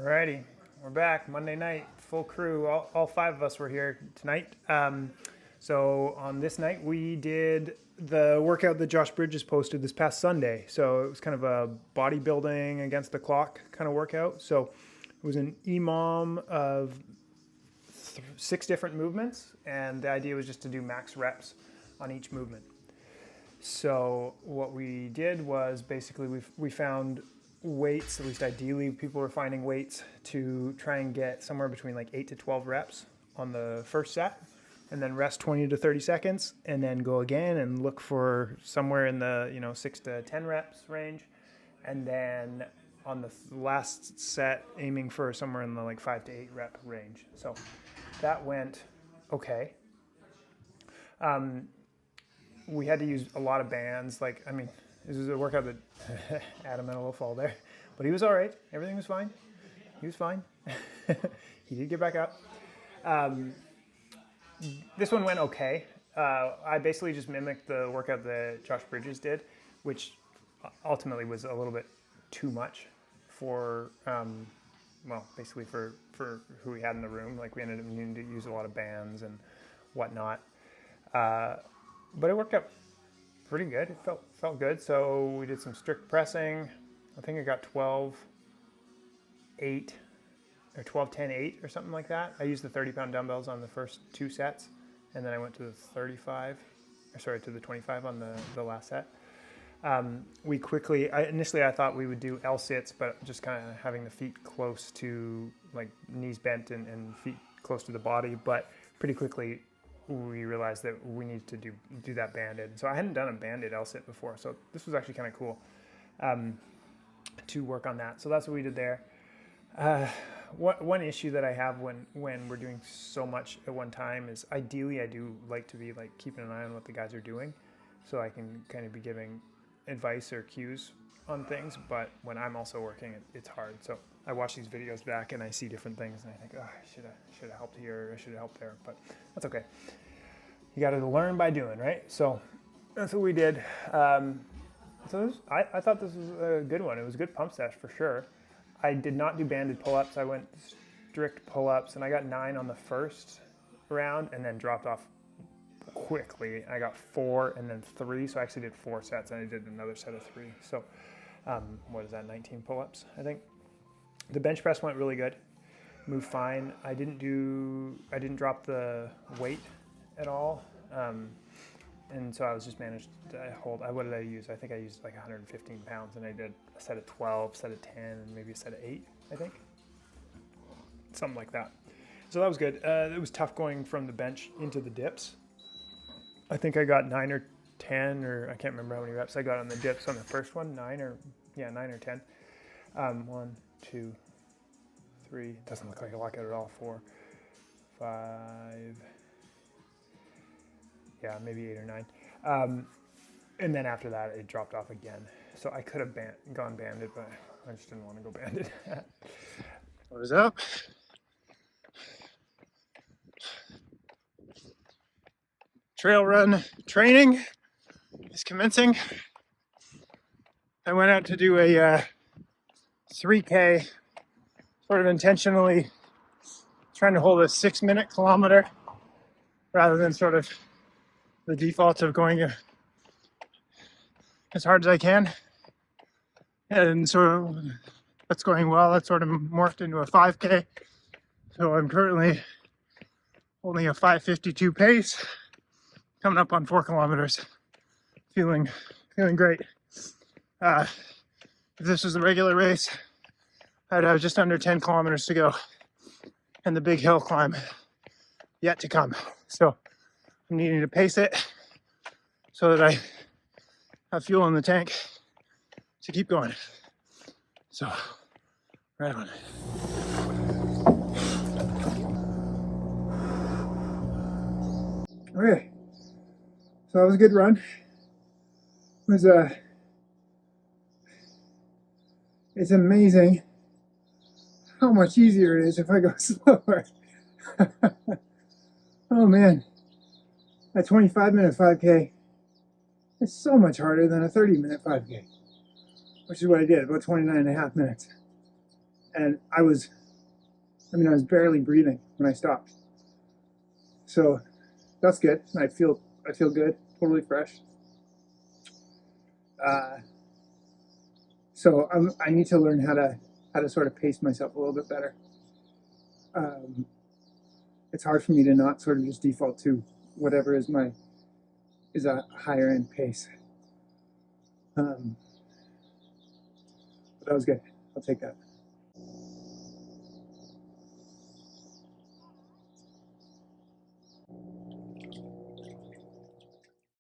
Alrighty, we're back Monday night, full crew. All five of us were here tonight. So on this night, we did the workout that Josh Bridges posted this past Sunday. So it was kind of a bodybuilding against the clock kind of workout. So it was an EMOM of 6 different movements, and the idea was just to do max reps on each movement. So what we did was basically we found weights, at least ideally people were finding weights to try and get somewhere between like 8 to 12 reps on the first set, and then rest 20 to 30 seconds, and then go again and look for somewhere in the 6 to 10 reps range, and then on the last set aiming for somewhere in the like 5 to 8 rep range. So that went okay. We had to use a lot of bands. This was a workout that Adam had a little fall there, but he was all right. Everything was fine. He was fine. He did get back up. This one went okay. I basically just mimicked the workout that Josh Bridges did, which ultimately was a little bit too much for, basically for who we had in the room. Like, we ended up needing to use a lot of bands and whatnot. But it worked out pretty good. It felt good. So we did some strict pressing. I think I got 12-8 or 12-10-8 or something like that. I used the 30-pound dumbbells on the first 2 sets, and then I went to the 25 on the last set. Initially I thought we would do L-sits, but just kind of having the feet close to, like, knees bent and feet close to the body. But pretty quickly we realized that we needed to do that banded. So I hadn't done a banded L-sit before, so this was actually kind of cool to work on that. So that's what we did there. One issue that I have when we're doing so much at one time is, ideally I do like to be like keeping an eye on what the guys are doing, so I can kind of be giving advice or cues on things. But when I'm also working, it's hard. So I watch these videos back and I see different things and I think, oh, I should have helped here, or I should have helped there, but that's okay. You got to learn by doing, right? So that's what we did. I thought this was a good one. It was a good pump session for sure. I did not do banded pull-ups. I went strict pull-ups, and I got 9 on the first round and then dropped off quickly. I got 4 and then 3, so I actually did 4 sets, and I did another set of 3. So what is that, 19 pull-ups, I think. The bench press went really good. Moved fine. I didn't drop the weight at all. And so I was just managed to hold. What did I use? I think I used like 115 pounds, and I did a set of 12, set of 10, and maybe a set of 8, I think. Something like that. So that was good. It was tough going from the bench into the dips. I think I got 9 or 10, or I can't remember how many reps I got on the dips on the first one. 9 or 10. 1, 2, 3. Doesn't look like I like it at all. 4, 5. Yeah, maybe 8 or 9. And then after that, it dropped off again. So I could have gone banded, but I just didn't want to go banded. What is up? Trail run training is commencing. I went out to do a 3K, sort of intentionally trying to hold a 6-minute kilometer rather than sort of the default of going as hard as I can. And so that's going well. That's sort of morphed into a 5K. So I'm currently holding a 5:52 pace, coming up on 4 kilometers. Feeling great. If this was the regular race, I'd have just under 10 kilometers to go, and the big hill climb yet to come. So I'm needing to pace it so that I have fuel in the tank to keep going. So, right on. Okay, so that was a good run. It's amazing how much easier it is if I go slower. Oh man, a 25-minute 5K is so much harder than a 30-minute 5K, which is what I did, about 29 and a half minutes. and I was barely breathing when I stopped. So that's good. I feel good, totally fresh. So I need to learn how to sort of pace myself a little bit better. It's hard for me to not sort of just default to whatever is a higher end pace. But that was good. I'll take that.